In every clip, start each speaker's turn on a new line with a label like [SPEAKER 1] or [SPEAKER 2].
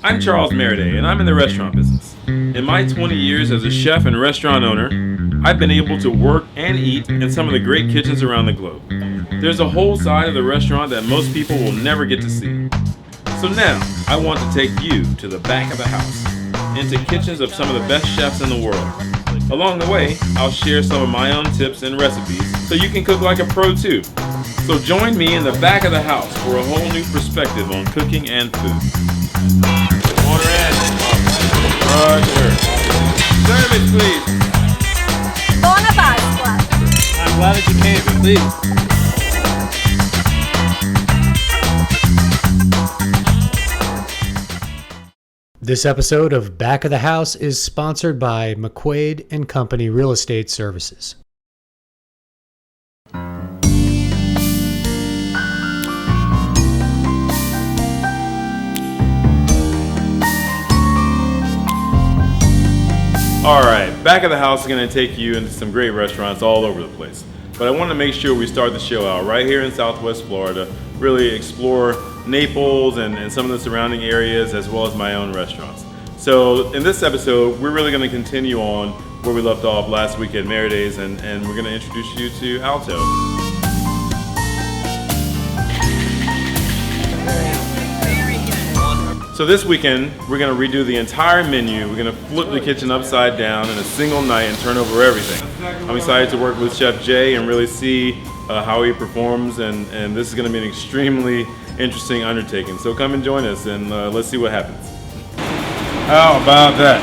[SPEAKER 1] I'm Charles Meriday, and I'm in the restaurant business. In my 20 years as a chef and restaurant owner, I've been able to work and eat in some of the great kitchens around the globe. There's a whole side of the restaurant that most people will never get to see. So now, I want to take you to the back of the house, into kitchens of some of the best chefs in the world. Along the way, I'll share some of my own tips and recipes so you can cook like a pro too. So join me in the back of the house for a whole new perspective on cooking and food. Order in. Roger. Service, please.
[SPEAKER 2] Buona Pasqua.
[SPEAKER 3] I'm glad that you came, please.
[SPEAKER 4] This episode of Back of the House is sponsored by McQuaid & Company Real Estate Services.
[SPEAKER 1] Alright, Back of the House is going to take you into some great restaurants all over the place. But I want to make sure we start the show out right here in Southwest Florida, really explore Naples and some of the surrounding areas as well as my own restaurants. So in this episode, we're really going to continue on where we left off last week at Meriday's, and we're going to introduce you to Alto. So this weekend, we're going to redo the entire menu. We're going to flip the kitchen upside down in a single night and turn over everything. I'm excited to work with Chef Jay and really see how he performs, and this is going to be an extremely interesting undertaking. So come and join us, and let's see what happens. How about that?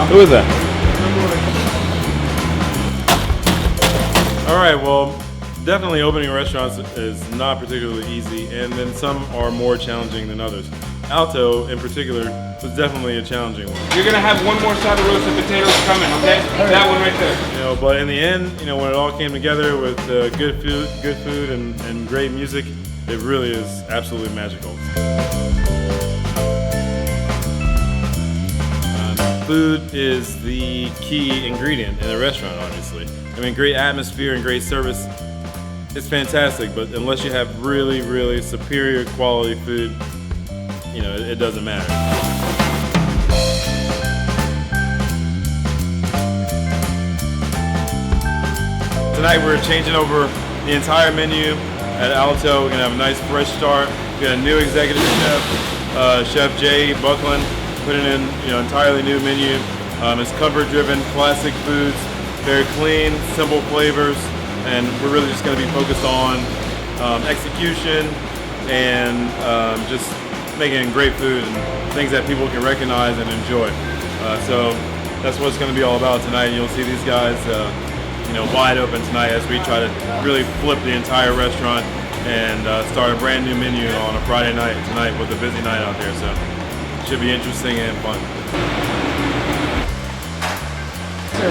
[SPEAKER 1] Who is that? All right, well, definitely opening restaurants is not particularly easy, and then some are more challenging than others. Alto, in particular, was definitely a challenging one.
[SPEAKER 3] You're gonna have one more side of roasted potatoes coming, okay? That one right there.
[SPEAKER 1] You know, but in the end, you know, when it all came together with good food, and great music, it really is absolutely magical. Food is the key ingredient in a restaurant, obviously. I mean, great atmosphere and great service, it's fantastic, but unless you have really, really superior quality food, you know, it doesn't matter. Tonight we're changing over the entire menu at Alto. We're gonna have a nice fresh start. We got a new executive chef, Chef Jay Buckland, putting in, you know, entirely new menu. It's comfort-driven, classic foods, very clean, simple flavors, and we're really just going to be focused on execution and just making great food and things that people can recognize and enjoy. So that's what it's going to be all about tonight. You'll see these guys, you know, wide open tonight as we try to really flip the entire restaurant and start a brand new menu on a Friday night tonight with a busy night out there. So it should be interesting and fun.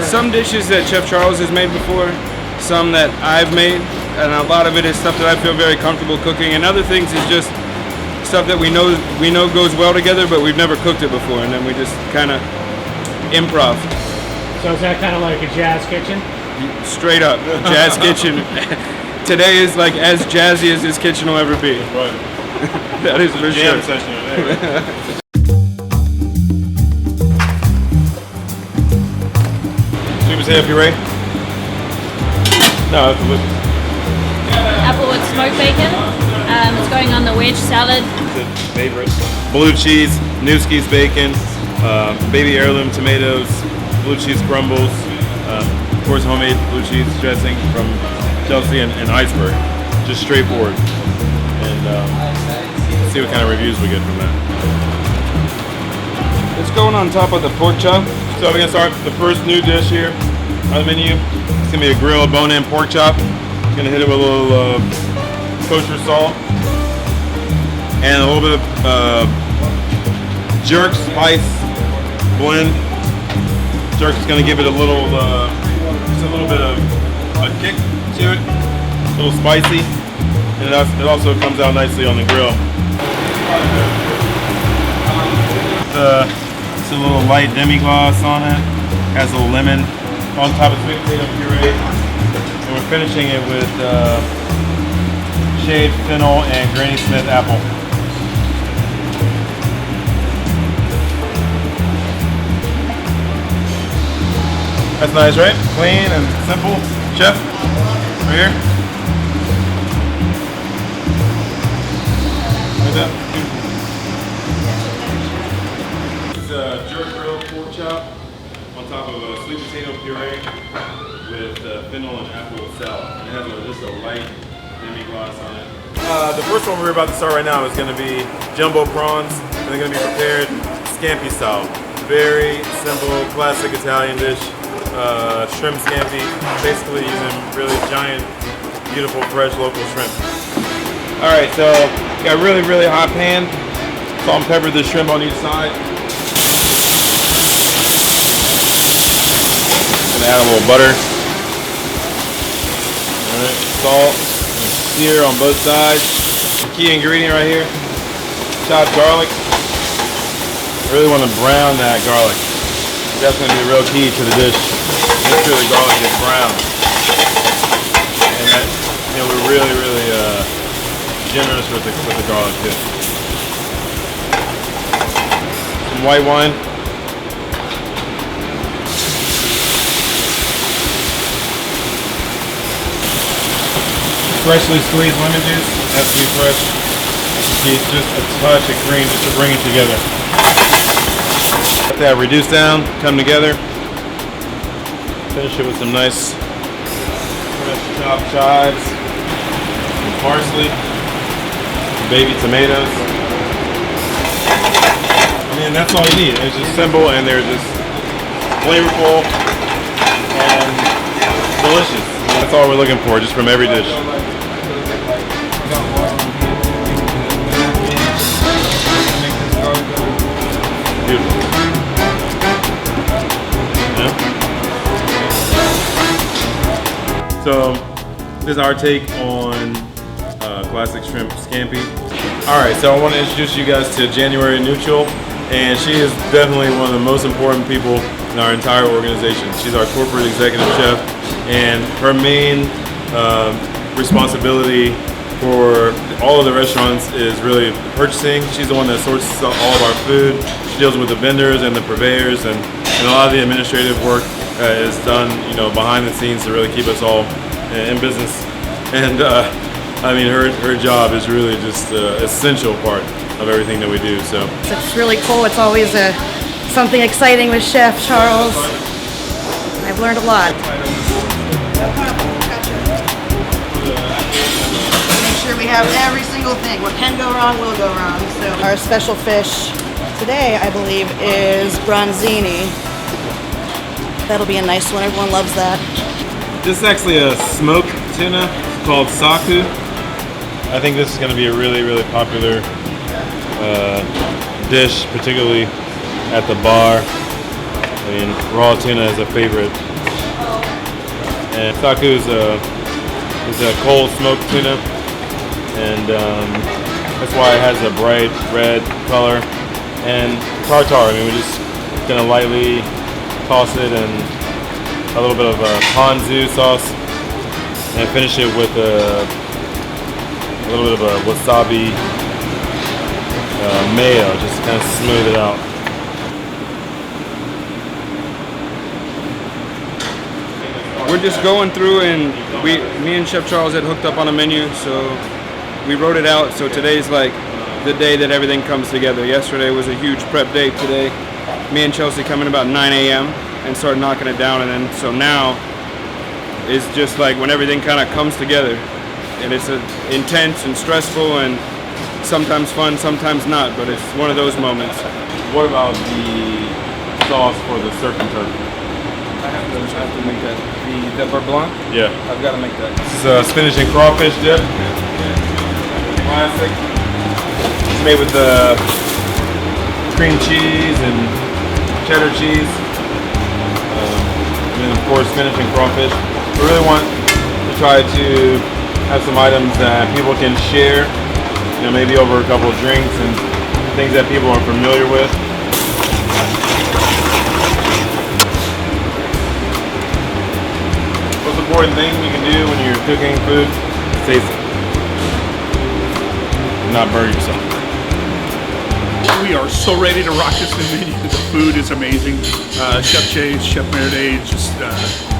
[SPEAKER 3] Some dishes that Chef Charles has made before, some that I've made, and a lot of it is stuff that I feel very comfortable cooking, and other things is just stuff that we know goes well together, but we've never cooked it before, and then we just kind of improv.
[SPEAKER 5] So is that kind of like a jazz kitchen?
[SPEAKER 3] Straight up, jazz kitchen. Today is like as jazzy as this kitchen will ever be.
[SPEAKER 1] Right.
[SPEAKER 3] That is for
[SPEAKER 1] Jam
[SPEAKER 3] sure.
[SPEAKER 1] session today. Sweet potato puree? No, that's delicious.
[SPEAKER 2] Applewood smoked bacon. It's going on the wedge salad.
[SPEAKER 1] It's a favorite. Blue cheese, Newski's bacon, baby heirloom tomatoes, blue cheese crumbles, of course homemade blue cheese dressing from Chelsea and Iceberg. Just straightforward. And see what kind of reviews we get from that.
[SPEAKER 3] It's going on top of the pork chop.
[SPEAKER 1] So we're gonna start the first new dish here on the menu. It's gonna be a grilled bone-in pork chop. Gonna hit it with a little kosher salt and a little bit of jerk spice blend. Jerk is gonna give it a little, just a little bit of a kick to it, a little spicy, and it also comes out nicely on the grill. It's a little light demi-glace on it. Has a little lemon on top of sweet potato puree. And we're finishing it with shaved fennel and Granny Smith apple. That's nice, right? Clean and simple. Chef, right here. Like that. It's a jerk grilled pork chop on top of a sweet potato puree with fennel and apple salad. It has just a light demi-glace on it. The first one we're about to start right now is going to be jumbo prawns, and they're going to be prepared scampi style. Very simple, classic Italian dish. Shrimp scampi, basically using really giant, beautiful, fresh local shrimp. All right, so got a really hot pan. Salt and pepper the shrimp on each side. Gonna add a little butter. All right, salt, and sear on both sides. The key ingredient right here, chopped garlic. I really want to brown that garlic. That's going to be the real key to the dish. Make sure the garlic is brown. And that, we're really generous with the garlic too. Some white wine. Freshly squeezed lemon juice. Has to be fresh. Just a touch of cream just to bring it together. Let that reduce down, come together. Finish it with some nice fresh chopped chives, some parsley, some baby tomatoes. I mean, that's all you need. It's just simple and they're just flavorful and delicious. That's all we're looking for, just from every dish. Beautiful. So this is our take on classic shrimp scampi. All right, so I want to introduce you guys to January Neutral, and she is definitely one of the most important people in our entire organization. She's our corporate executive chef, and her main responsibility for all of the restaurants is really purchasing. She's the one that sorts all of our food. She deals with the vendors and the purveyors, and a lot of the administrative work is done, behind the scenes to really keep us all in business. And I mean, her job is really just an essential part of everything that we do. So
[SPEAKER 6] it's really cool. It's always something exciting with Chef Charles. I've learned a lot. Make sure we have every single thing. What can go wrong will go wrong. So our special fish today, I believe, is bronzini. That'll be a nice one. Everyone loves that.
[SPEAKER 1] this is actually a smoked tuna called saku. I think this is going to be a really popular dish, particularly at the bar. I mean, raw tuna is a favorite. And saku is a cold smoked tuna, and that's why it has a bright red color. And tartar, I mean, we're just gonna lightly toss it in a little bit of ponzu sauce, and finish it with a little bit of a wasabi mayo, just kind of smooth it out.
[SPEAKER 3] We're just going through, and me and Chef Charles had hooked up on a menu, so we wrote it out. So today's like the day that everything comes together. Yesterday was a huge prep day. Today, me and Chelsea come in about 9 a.m. and start knocking it down, and then so now is just like when everything kind of comes together, and it's intense and stressful and sometimes fun, sometimes not, but it's one of those moments.
[SPEAKER 1] What about the sauce for the surf and turf?
[SPEAKER 3] I have to make that. The beurre blanc?
[SPEAKER 1] Yeah.
[SPEAKER 3] I've got to make that.
[SPEAKER 1] This is a spinach and crawfish dip. Classic. It's made with cream cheese and cheddar cheese. And then of course spinach and crawfish. We really want to try to have some items that people can share, maybe over a couple of drinks and things that people are familiar with. Most important thing you can do when you're cooking food is taste it. not burn yourself.
[SPEAKER 7] We are so ready to rock this new menu. The food is amazing. Chef Jay, Chef Meredith, just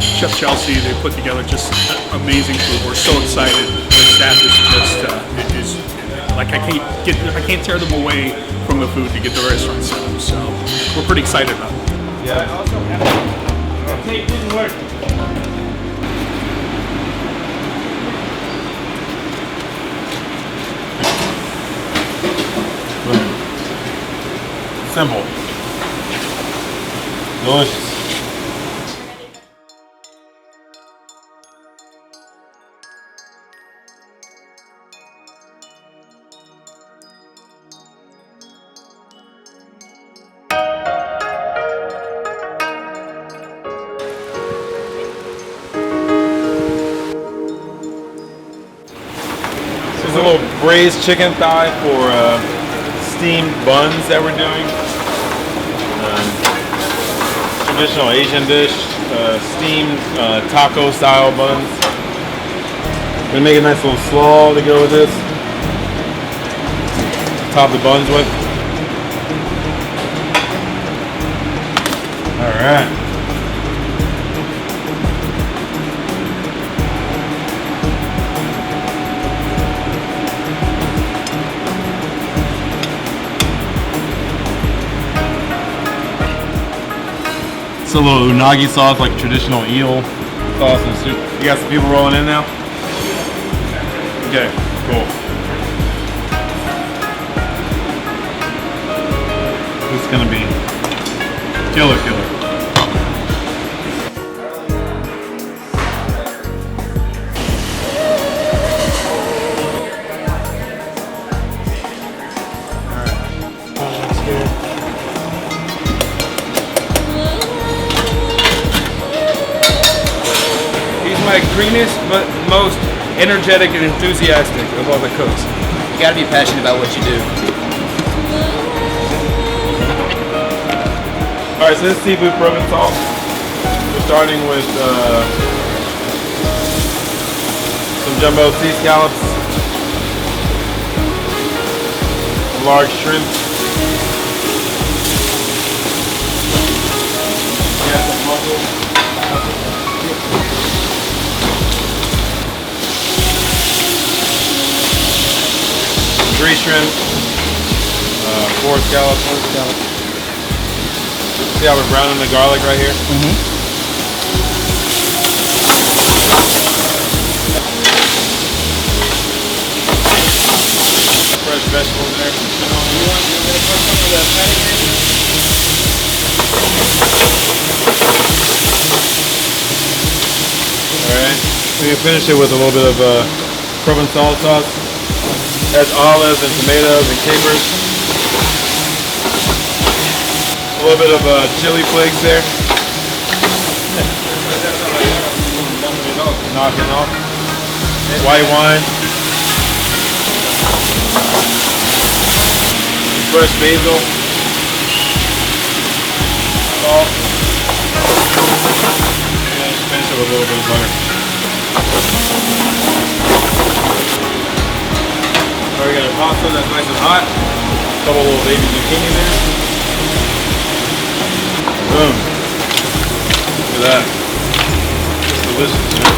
[SPEAKER 7] Chef Chelsea, they put together just amazing food. We're so excited. The staff is just, it is like I can't tear them away from the food to get the restaurant set up. So we're pretty excited about it.
[SPEAKER 3] Yeah, I also have tape didn't work.
[SPEAKER 1] Simple. Delicious. This is a little braised chicken thigh for steamed buns that we're doing. Traditional Asian dish, steamed taco style buns. Gonna make a nice little slaw to go with this. Top the buns with. All right. A little unagi sauce, like traditional eel sauce and soup. You got some people rolling in now? Okay, cool. This is gonna be killer.
[SPEAKER 3] My greenest but most energetic and enthusiastic of all the cooks.
[SPEAKER 8] You gotta be passionate about what you do.
[SPEAKER 1] Alright, so this is seafood Provençal. We're starting with some jumbo sea scallops, large shrimp, some mussels. Three shrimp, 4 scallops. See how we're browning the garlic right here? Fresh vegetables in there. You want to put some of the patty in? Alright, we can finish it with a little bit of Provençal sauce. Has olives and tomatoes and capers. A little bit of chili flakes there. Knocking off. White wine. Fresh basil. Salt. And finish it with a little bit of butter. We got a pasta that's nice and hot. A couple little baby zucchini there. Boom. Look at that. It's delicious, man.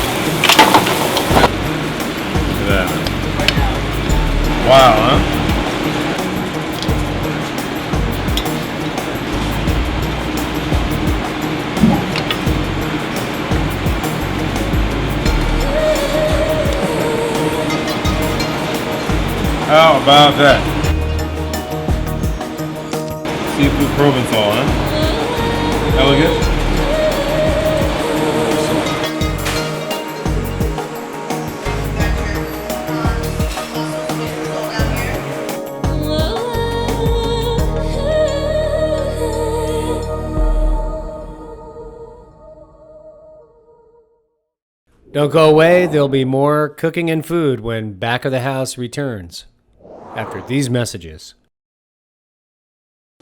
[SPEAKER 1] Look at that. Wow, huh? How about that? Seafood Provençal, huh? Elegant.
[SPEAKER 4] Don't go away. There'll be more cooking and food when Back of the House returns after these messages.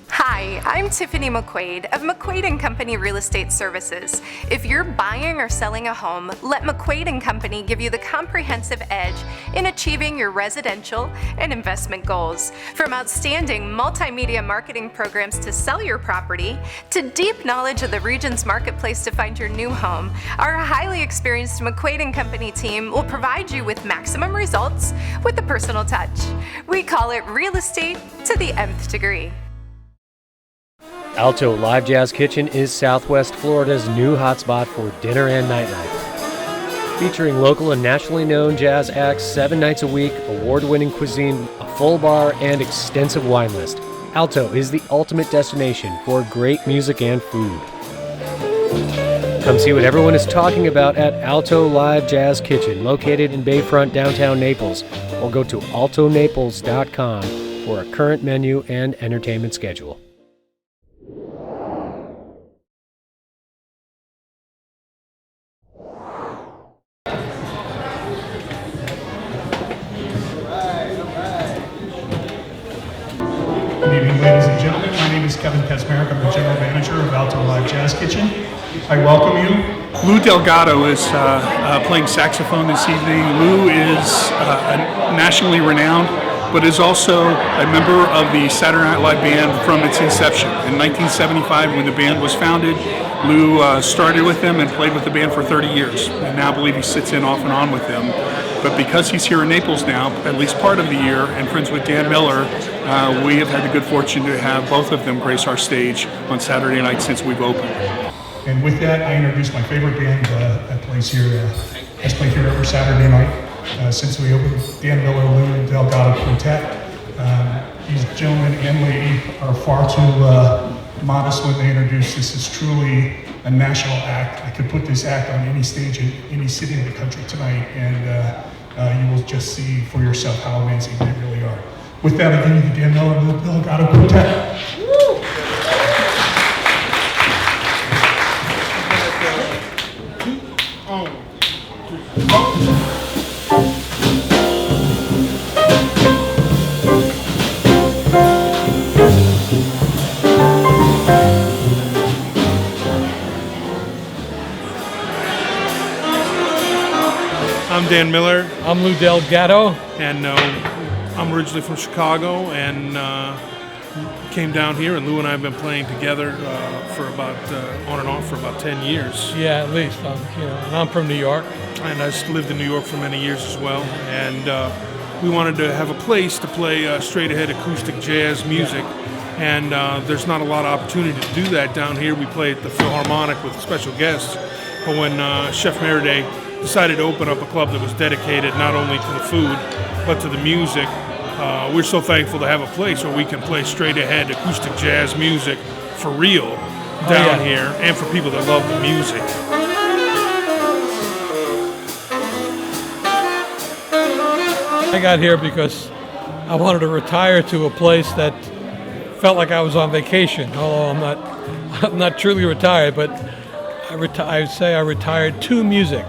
[SPEAKER 9] Hi, Hi, I'm Tiffany McQuaid of McQuaid & Company Real Estate Services. If you're buying or selling a home, let McQuaid & Company give you the comprehensive edge in achieving your residential and investment goals. From outstanding multimedia marketing programs to sell your property, to deep knowledge of the region's marketplace to find your new home, our highly experienced McQuaid & Company team will provide you with maximum results with a personal touch. We call it real estate to the nth degree.
[SPEAKER 4] Alto Live Jazz Kitchen is Southwest Florida's new hotspot for dinner and nightlife. Featuring local and nationally known jazz acts 7 nights a week, award-winning cuisine, a full bar, and extensive wine list, Alto is the ultimate destination for great music and food. Come see what everyone is talking about at Alto Live Jazz Kitchen, located in Bayfront, downtown Naples, or go to altonaples.com for a current menu and entertainment schedule.
[SPEAKER 10] Good evening, ladies and gentlemen. My name is Kevin Kaczmarek. I'm the general manager of Alto Live Jazz Kitchen. I welcome you.
[SPEAKER 7] Lou Delgado is playing saxophone this evening. Lou is nationally renowned, but is also a member of the Saturday Night Live band from its inception. In 1975, when the band was founded, Lou started with them and played with the band for 30 years. And now I believe he sits in off and on with them. But because he's here in Naples now, at least part of the year, and friends with Dan Miller, we have had the good fortune to have both of them grace our stage on Saturday night since we've opened.
[SPEAKER 10] And with that, I introduce my favorite band that plays here, has played here every Saturday night since we opened. Dan Miller, Lou Delgado Quintet. These gentlemen and lady are far too modest when they introduce. This is truly a national act. I could put this act on any stage in any city in the country tonight, and you will just see for yourself how amazing they really are. With that, I give you the Dan Miller and Lou Delgado Quintet.
[SPEAKER 11] I'm Dan Miller.
[SPEAKER 5] I'm Lou Delgado.
[SPEAKER 11] And I'm originally from Chicago and came down here, and Lou and I have been playing together for about, on and off for about 10 years.
[SPEAKER 5] Yeah, at least. And I'm from New York.
[SPEAKER 11] And I lived in New York for many years as well. And we wanted to have a place to play straight ahead acoustic jazz music. And there's not a lot of opportunity to do that down here. We play at the Philharmonic with special guests. But when Chef Meriday decided to open up a club that was dedicated not only to the food, but to the music, we're so thankful to have a place where we can play straight ahead acoustic jazz music for real down here, and for people that love the music.
[SPEAKER 5] I got here because I wanted to retire to a place that felt like I was on vacation. Although I'm not truly retired, but I would say I retired to music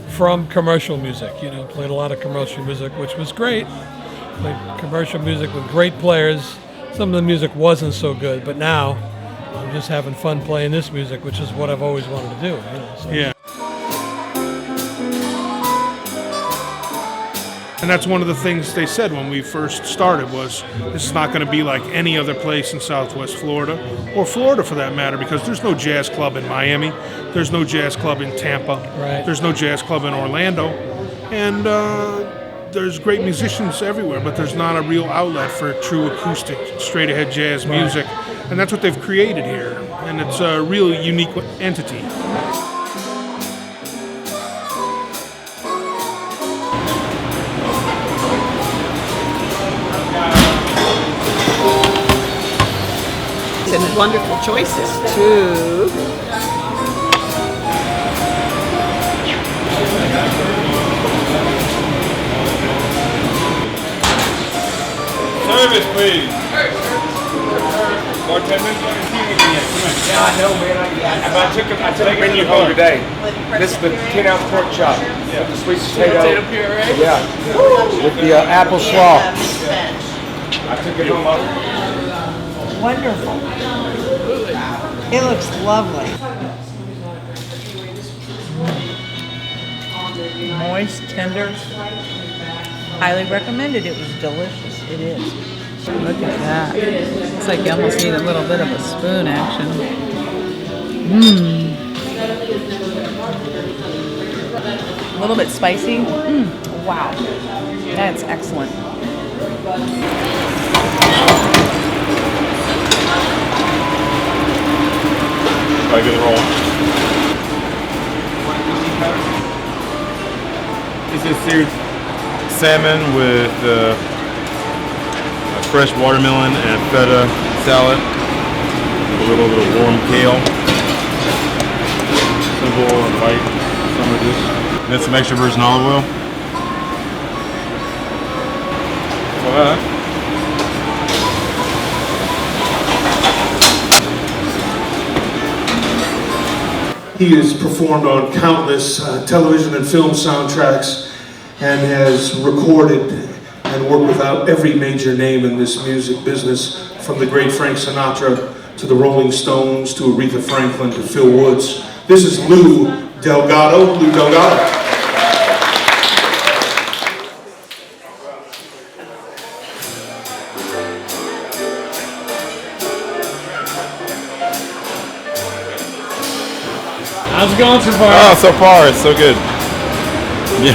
[SPEAKER 5] from commercial music. Played a lot of commercial music, which was great. Played commercial music with great players. Some of the music wasn't so good, but now I'm just having fun playing this music, which is what I've always wanted to do. So.
[SPEAKER 11] Yeah. And that's one of the things they said when we first started was, this is not going to be like any other place in Southwest Florida, or Florida for that matter, because there's no jazz club in Miami, there's no jazz club in Tampa, there's no jazz club in Orlando, and there's great musicians everywhere, but there's not a real outlet for true acoustic, straight-ahead jazz music, and that's what they've created here, and it's a real unique entity.
[SPEAKER 12] And wonderful choices too.
[SPEAKER 11] Service, please. Bartenders, let me see you again. Come on.
[SPEAKER 13] Yeah, I know, man. I took a menu home today. This is the 10-ounce pork chop with the sweet potato puree. Yeah, with the apple slaw. I took it home.
[SPEAKER 12] Wonderful. It looks lovely. Moist, tender. Highly recommended. It was delicious. It is. Look at that. It's like you almost need a little bit of a spoon action. Mmm. A little bit spicy. Wow. That's excellent.
[SPEAKER 1] I get it roll. This is seared salmon with a fresh watermelon and feta salad. A little bit of warm kale. Simple and light summer dish. And then some extra virgin olive oil. Well,
[SPEAKER 14] he has performed on countless television and film soundtracks and has recorded and worked with every major name in this music business, from the great Frank Sinatra to the Rolling Stones to Aretha Franklin to Phil Woods. This is Lou Delgado. Lou Delgado.
[SPEAKER 15] How's it going so far?
[SPEAKER 1] Oh, so far it's so good. Yeah.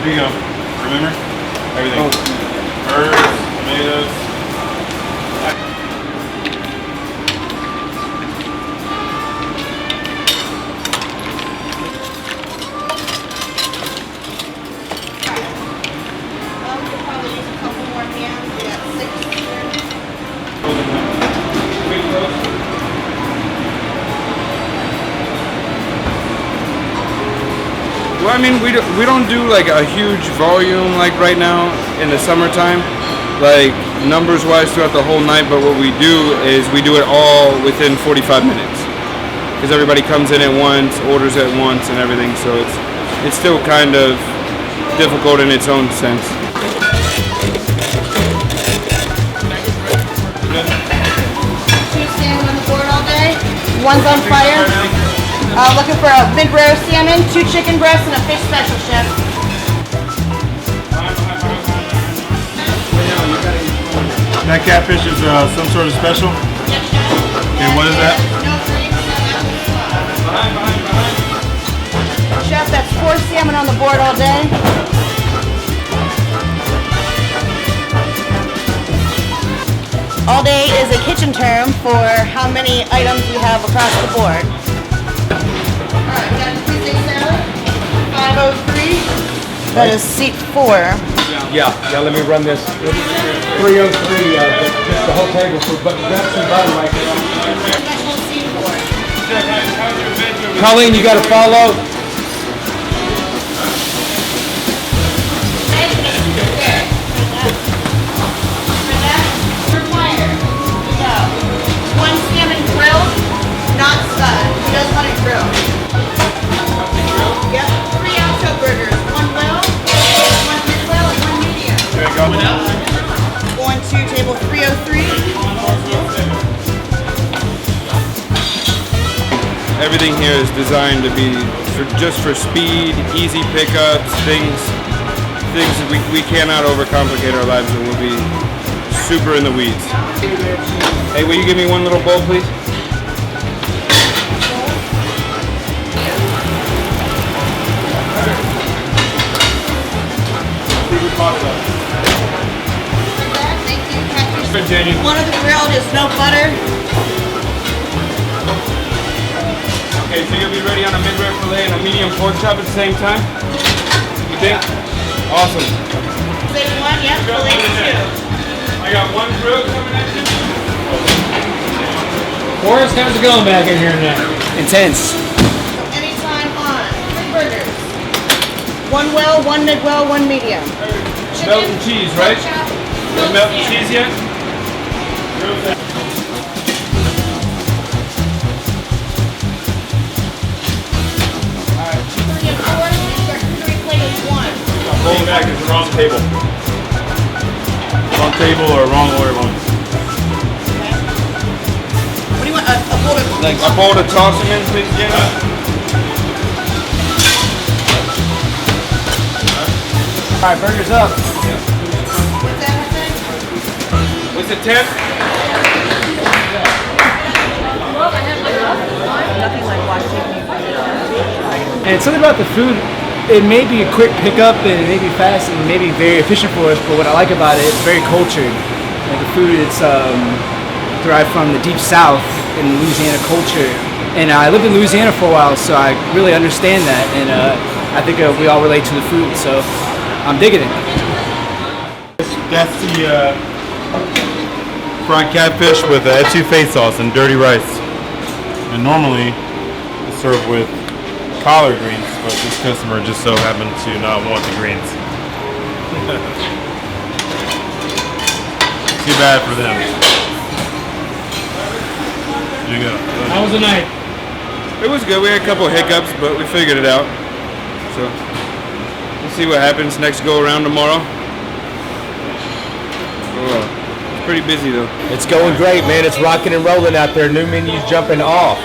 [SPEAKER 1] There you go. Remember? Everything. Herbs, tomatoes.
[SPEAKER 3] Well, I mean, we don't do like a huge volume like right now in the summertime, like numbers wise throughout the whole night, but what we do is we do it all within 45 minutes. Because everybody comes in at once, orders at once and everything, so it's still kind of difficult in its own sense.
[SPEAKER 6] Two salmon on the board all day. One's on fire. Looking for a mid-rare salmon, 2 chicken breasts, and a fish special, chef.
[SPEAKER 1] That catfish is some sort of special?
[SPEAKER 6] Yes, chef.
[SPEAKER 1] Okay, what is that?
[SPEAKER 6] Chef, that's 4 salmon on the board all day. All day is a kitchen term for how many items we have across the board. Alright, we got a Tuesday salad, 503. That is seat 4.
[SPEAKER 13] Yeah, let me run this. 303, just the whole table for grab some butter right there.
[SPEAKER 6] Special seat 4.
[SPEAKER 13] Colleen, you got to follow.
[SPEAKER 6] One salmon grilled, not stunned. He does want it grilled. Yep, 3 Alto burgers, 1 well, 1 mid-well, and 1 medium. Going to table 303.
[SPEAKER 3] Everything here is designed to be just for speed, easy pickups, things that we cannot overcomplicate our lives, and we'll be super in the weeds. Hey, will you give me one little bowl, please?
[SPEAKER 6] Thank you. One of the grilled is no butter.
[SPEAKER 3] Okay, so you'll be ready on a mid-rare fillet and a medium pork chop at the same time? You think? Awesome.
[SPEAKER 6] Say 1, yep, fillet 2.
[SPEAKER 3] I got 1 grill coming at you.
[SPEAKER 15] Forrest, how's it going back in here now?
[SPEAKER 13] Intense.
[SPEAKER 6] Anytime on 3 burgers. 1 well, 1 mid-well, 1 medium.
[SPEAKER 3] Melted cheese, right? No melted cheese yet?
[SPEAKER 1] Roll back, it's the wrong table. Wrong table or wrong order one.
[SPEAKER 6] What do you want? A bowl of...
[SPEAKER 3] Like a bowl to toss them in, please, Jenny.
[SPEAKER 8] All right, burgers up.
[SPEAKER 3] What's it, 10?
[SPEAKER 12] Nothing like watching you.
[SPEAKER 8] And something about the food, it may be a quick pickup and it may be fast and maybe very efficient for us, but what I like about it, it's very cultured. Like the food, it's derived from the deep south in Louisiana culture. And I lived in Louisiana for a while, so I really understand that. And I think we all relate to the food, so I'm digging it.
[SPEAKER 1] That's the fried catfish with etouffee sauce and dirty rice. And normally it's served with collard greens, but this customer just so happened to not want the greens. Too bad for them. Here you go.
[SPEAKER 15] How was the night?
[SPEAKER 3] It was good. We had a couple of hiccups, but we figured it out. So we'll see what happens next go around tomorrow. It's pretty busy though.
[SPEAKER 13] It's going great, man. It's rocking and rolling out there. New menus jumping off.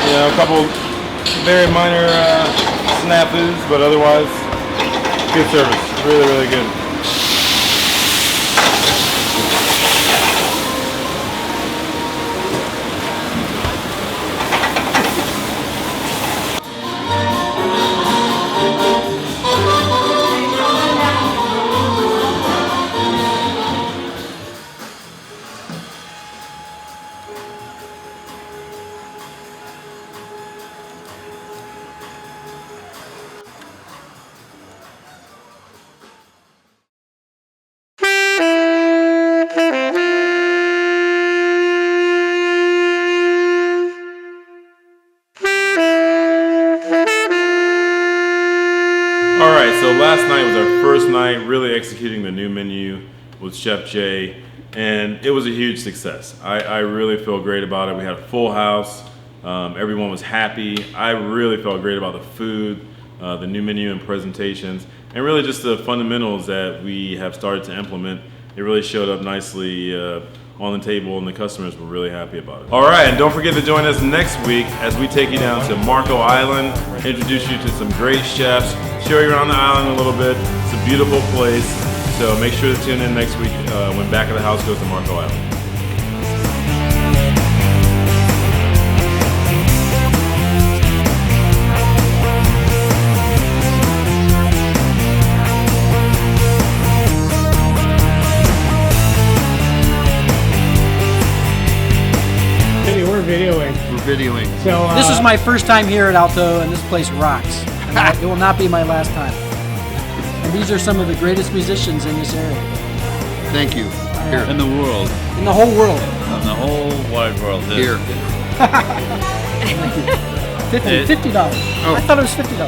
[SPEAKER 1] Yeah, a couple very minor snafus, but otherwise good service. Really, really good. Alright, so last night was our first night really executing the new menu with Chef Jay, and it was a huge success. I really feel great about it. We had a full house, everyone was happy. I really felt great about the food, the new menu and presentations, and really just the fundamentals that we have started to implement. It really showed up nicely on the table, and the customers were really happy about it. Alright, and don't forget to join us next week as we take you down to Marco Island, introduce you to some great chefs, show you around the island a little bit. It's a beautiful place, so make sure to tune in next week when Back of the House goes to Marco Island.
[SPEAKER 15] Videoing.
[SPEAKER 8] So
[SPEAKER 16] this is my first time here at Alto, and this place rocks. And it will not be my last time. And these are some of the greatest musicians in this area.
[SPEAKER 15] Thank you. Here. In the world.
[SPEAKER 16] In the whole world.
[SPEAKER 15] In the whole wide world. Here.
[SPEAKER 16] $50.
[SPEAKER 15] Oh.
[SPEAKER 16] I thought it was $50.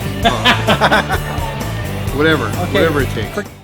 [SPEAKER 15] Whatever.
[SPEAKER 16] Okay.
[SPEAKER 15] Whatever it takes.